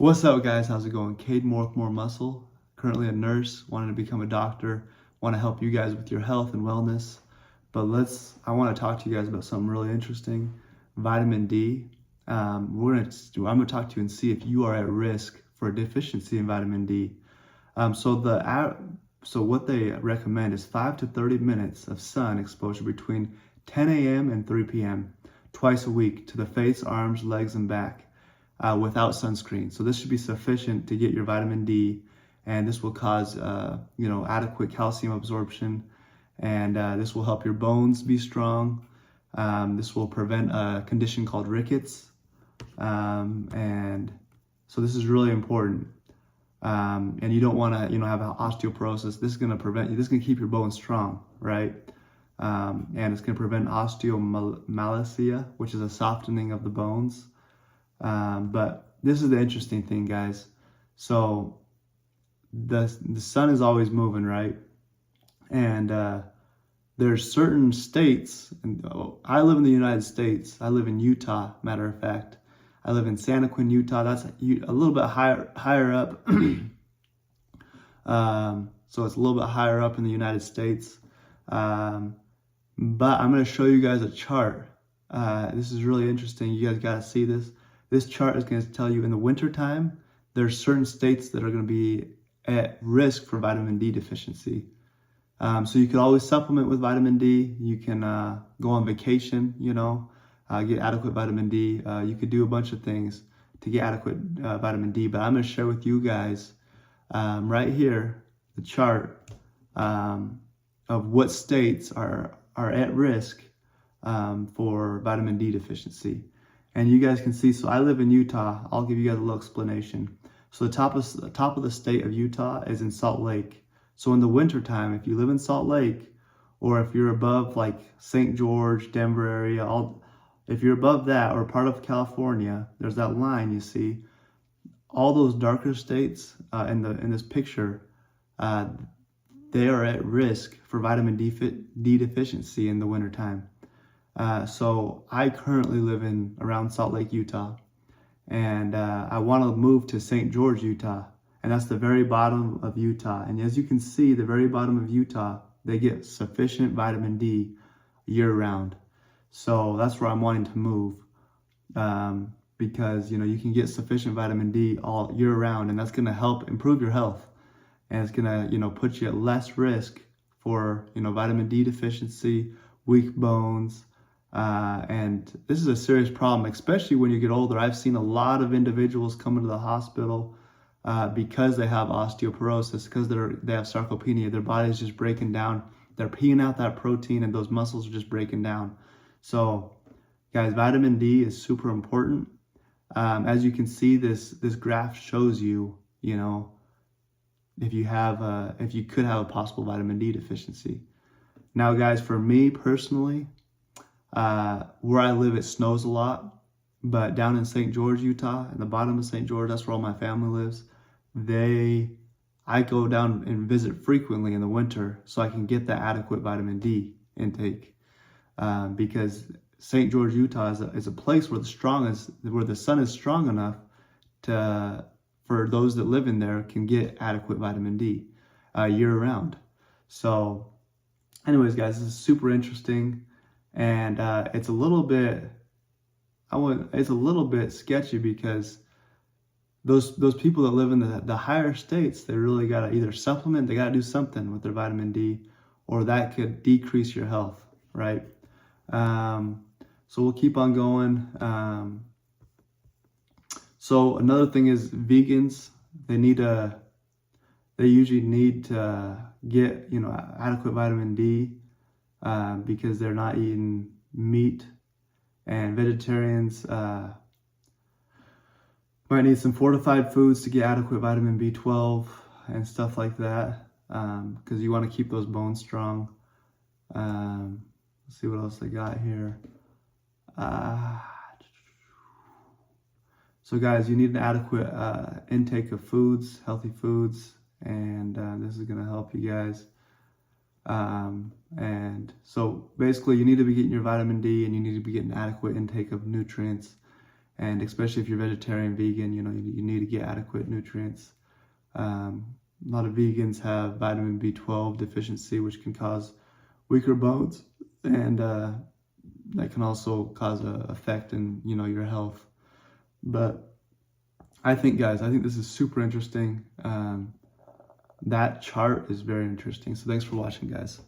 What's up, guys? How's it going? Cade Moore with More Muscle, currently a nurse, wanting to become a doctor, want to help you guys with your health and wellness. But I want to talk to you guys about something really interesting, vitamin D. I'm going to talk to you and see if you are at risk for a deficiency in vitamin D. So what they recommend is 5 to 30 minutes of sun exposure between 10 a.m. and 3 p.m. twice a week to the face, arms, legs, and back. Without sunscreen. So this should be sufficient to get your vitamin D, and this will cause adequate calcium absorption, and this will help your bones be strong. This will prevent a condition called rickets, and so this is really important. And you don't want to have osteoporosis. This is going to prevent you. This is going to keep your bones strong, right? And it's going to prevent osteomalacia, which is a softening of the bones. But this is the interesting thing, guys. So the sun is always moving, right? And there's certain states, and I live in the United States. I live in Utah, matter of fact. I live in Santaquin, Utah. That's a little bit higher up. So it's a little bit higher up in the United States. But I'm going to show you guys a chart. This is really interesting. You guys got to see this. This chart is going to tell you in the wintertime, there's certain states that are going to be at risk for vitamin D deficiency. So you can always supplement with vitamin D. You can go on vacation, get adequate vitamin D. You could do a bunch of things to get adequate vitamin D. But I'm going to share with you guys right here the chart of what states are at risk for vitamin D deficiency. And you guys can see, so I live in Utah. I'll give you guys a little explanation. So the top of the state of Utah is in Salt Lake. So in the wintertime, if you live in Salt Lake, or if you're above like St. George, Denver area, if you're above that or part of California, there's that line you see. All those darker states in this picture, they are at risk for vitamin D deficiency in the wintertime. So I currently live around Salt Lake, Utah, and I want to move to St. George, Utah, and that's the very bottom of Utah. And as you can see, the very bottom of Utah, they get sufficient vitamin D year round. So that's where I'm wanting to move, because you can get sufficient vitamin D all year round, and that's going to help improve your health, and it's going to put you at less risk for vitamin D deficiency, weak bones. And this is a serious problem, especially when you get older. I've seen a lot of individuals come into the hospital because they have osteoporosis, because they have sarcopenia. Their body's just breaking down. They're peeing out that protein, and those muscles are just breaking down. So, guys, vitamin D is super important. As you can see, this graph shows you, if you could have a possible vitamin D deficiency. Now, guys, for me personally, where I live, it snows a lot, but down in St. George, Utah, in the bottom of St. George, that's where all my family lives. I go down and visit frequently in the winter so I can get that adequate vitamin D intake, because St. George, Utah is a place where the sun is strong enough for those that live in there can get adequate vitamin D year round. So anyways, guys, this is super interesting. And it's a little bit sketchy, because those people that live in the higher states, they really gotta either supplement, they gotta do something with their vitamin D, or that could decrease your health, right? So we'll keep on going. So another thing is vegans. They usually need to get adequate vitamin D. Because they're not eating meat, and vegetarians might need some fortified foods to get adequate vitamin B12 and stuff like that, because you want to keep those bones strong. Let's see what else I got here. So guys, you need an adequate intake of foods, healthy foods, and this is going to help you guys. And so basically you need to be getting your vitamin D, and you need to be getting adequate intake of nutrients, And especially if you're vegetarian, vegan, you need to get adequate nutrients. A lot of vegans have vitamin B12 deficiency, which can cause weaker bones, and that can also cause an effect in your health. But I think, guys, this is super interesting. That chart is very interesting. So thanks for watching, guys.